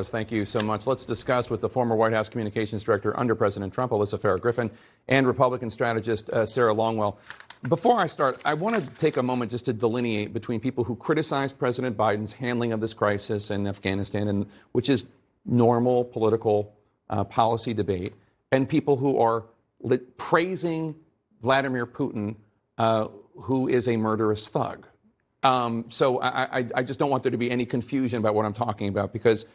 Thank you so much. Let's discuss with the former White House Communications Director under President Trump, Alyssa Farah Griffin, and Republican strategist Sarah Longwell. Before I start, I want to take a moment just to delineate between people who criticize President Biden's handling of this crisis in Afghanistan, which is normal political policy debate, and people who are praising Vladimir Putin, who is a murderous thug. So I just don't want there to be any confusion about what I'm talking about, because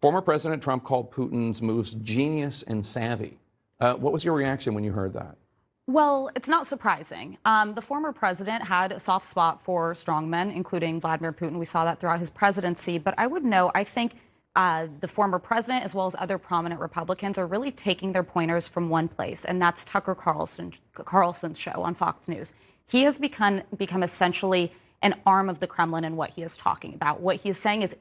former President Trump called Putin's moves genius and savvy. What was your reaction when you heard that? Well, it's not surprising. The former president had a soft spot for strongmen, including Vladimir Putin. We saw that throughout his presidency. But I would note, I think the former president, as well as other prominent Republicans, are really taking their pointers from one place, and that's Tucker Carlson's show on Fox News. He has become essentially an arm of the Kremlin in what he is talking about. What he is saying is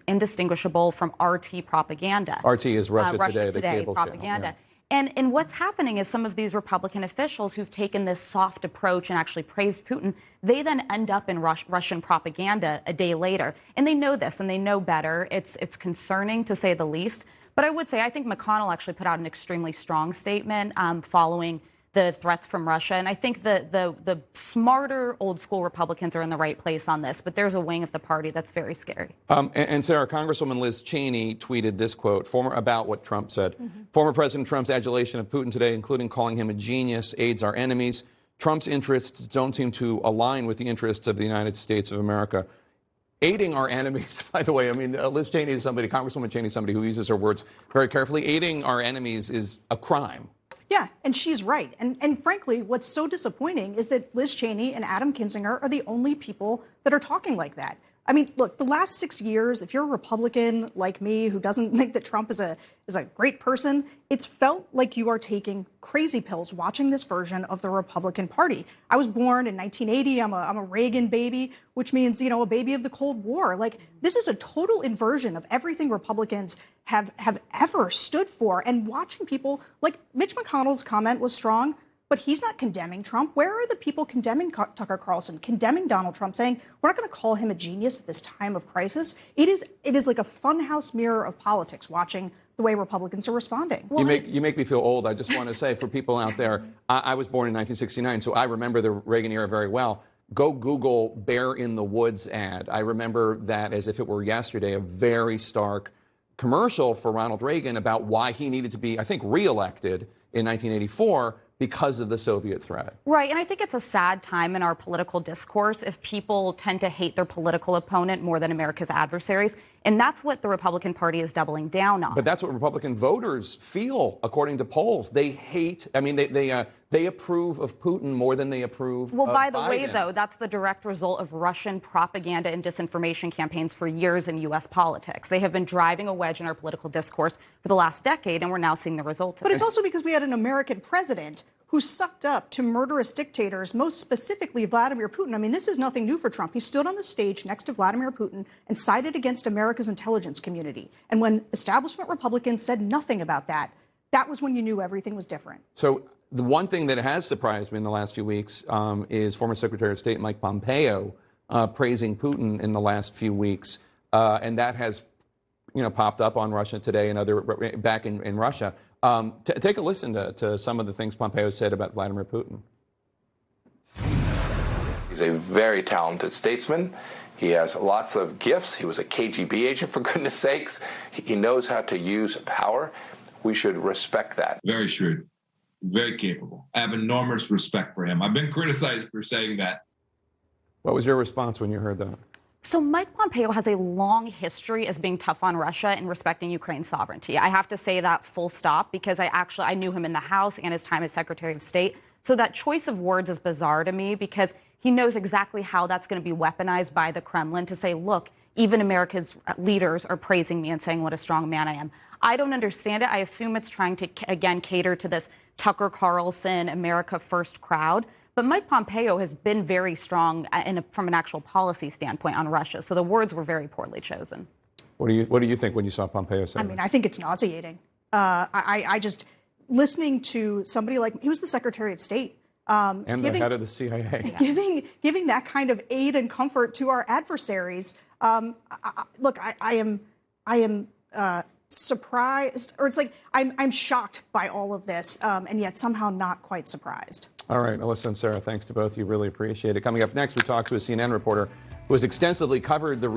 indistinguishable from RT propaganda. RT is Russia Today, the cable propaganda. Channel, yeah. And what's happening is some of these Republican officials who've taken this soft approach and actually praised Putin, they then end up in Russian propaganda a day later. And they know this, and they know better. It's concerning, to say the least. But I would say, I think McConnell actually put out an extremely strong statement following the threats from Russia. And I think the smarter old school Republicans are in the right place on this. But there's a wing of the party that's very scary. And Sarah, Congresswoman Liz Cheney tweeted this quote about what Trump said. Mm-hmm. Former President Trump's adulation of Putin today, including calling him a genius, aids our enemies. Trump's interests don't seem to align with the interests of the United States of America. Aiding our enemies, by the way, I mean, Liz Cheney is somebody, Congresswoman Cheney is somebody who uses her words very carefully. Aiding our enemies is a crime. Yeah, and she's right. And frankly, what's so disappointing is that Liz Cheney and Adam Kinzinger are the only people that are talking like that. I mean, look, the last 6 years, if you're a Republican like me who doesn't think that Trump is a great person, it's felt like you are taking crazy pills watching this version of the Republican Party. I was born in 1980. I'm a Reagan baby, which means, you know, a baby of the Cold War. Like, this is a total inversion of everything Republicans have ever stood for. And watching people like Mitch McConnell's comment was strong, but he's not condemning Trump. Where are the people condemning Tucker Carlson, condemning Donald Trump, saying we're not going to call him a genius at this time of crisis? It is like a funhouse mirror of politics watching the way Republicans are responding. Well, you make me feel old. I just want to say, for people out there, I was born in 1969, so I remember the Reagan era very well. Go Google Bear in the Woods ad. I remember that as if it were yesterday, a very stark commercial for Ronald Reagan about why he needed to be, I think, reelected in 1984 because of the Soviet threat. Right, and I think it's a sad time in our political discourse if people tend to hate their political opponent more than America's adversaries, and that's what the Republican Party is doubling down on. But that's what Republican voters feel, according to polls. They hate, I mean, they approve of Putin more than they approve of Biden. Well, by the way, though, that's the direct result of Russian propaganda and disinformation campaigns for years in U.S. politics. They have been driving a wedge in our political discourse for the last decade, and we're now seeing the results of it. But it's also because we had an American president who sucked up to murderous dictators, most specifically Vladimir Putin. I mean, this is nothing new for Trump. He stood on the stage next to Vladimir Putin and sided against America's intelligence community. And when establishment Republicans said nothing about that, that was when you knew everything was different. So the one thing that has surprised me in the last few weeks is former Secretary of State Mike Pompeo praising Putin in the last few weeks. And that has, popped up on Russia Today and back in Russia. Take a listen to some of the things Pompeo said about Vladimir Putin. He's a very talented statesman. He has lots of gifts. He was a KGB agent, for goodness sakes. He knows how to use power. We should respect that. Very shrewd, very capable. I have enormous respect for him. I've been criticized for saying that. What was your response when you heard that? So Mike Pompeo has a long history as being tough on Russia and respecting Ukraine's sovereignty. I have to say that full stop, because I knew him in the House and his time as Secretary of State. So that choice of words is bizarre to me, because he knows exactly how that's going to be weaponized by the Kremlin to say, look, even America's leaders are praising me and saying what a strong man I am. I don't understand it. I assume it's trying to, again, cater to this Tucker Carlson, America First crowd. But Mike Pompeo has been very strong from an actual policy standpoint on Russia. So the words were very poorly chosen. What do you think when you saw Pompeo say that? I mean, I think it's nauseating. I just, listening to somebody like, he was the Secretary of State. And the head of the CIA. Yeah. Giving that kind of aid and comfort to our adversaries. Look, I am surprised, or it's like I'm shocked by all of this, and yet somehow not quite surprised. All right, Alyssa and Sarah, thanks to both of you. Really appreciate it. Coming up next, we talk to a CNN reporter who has extensively covered the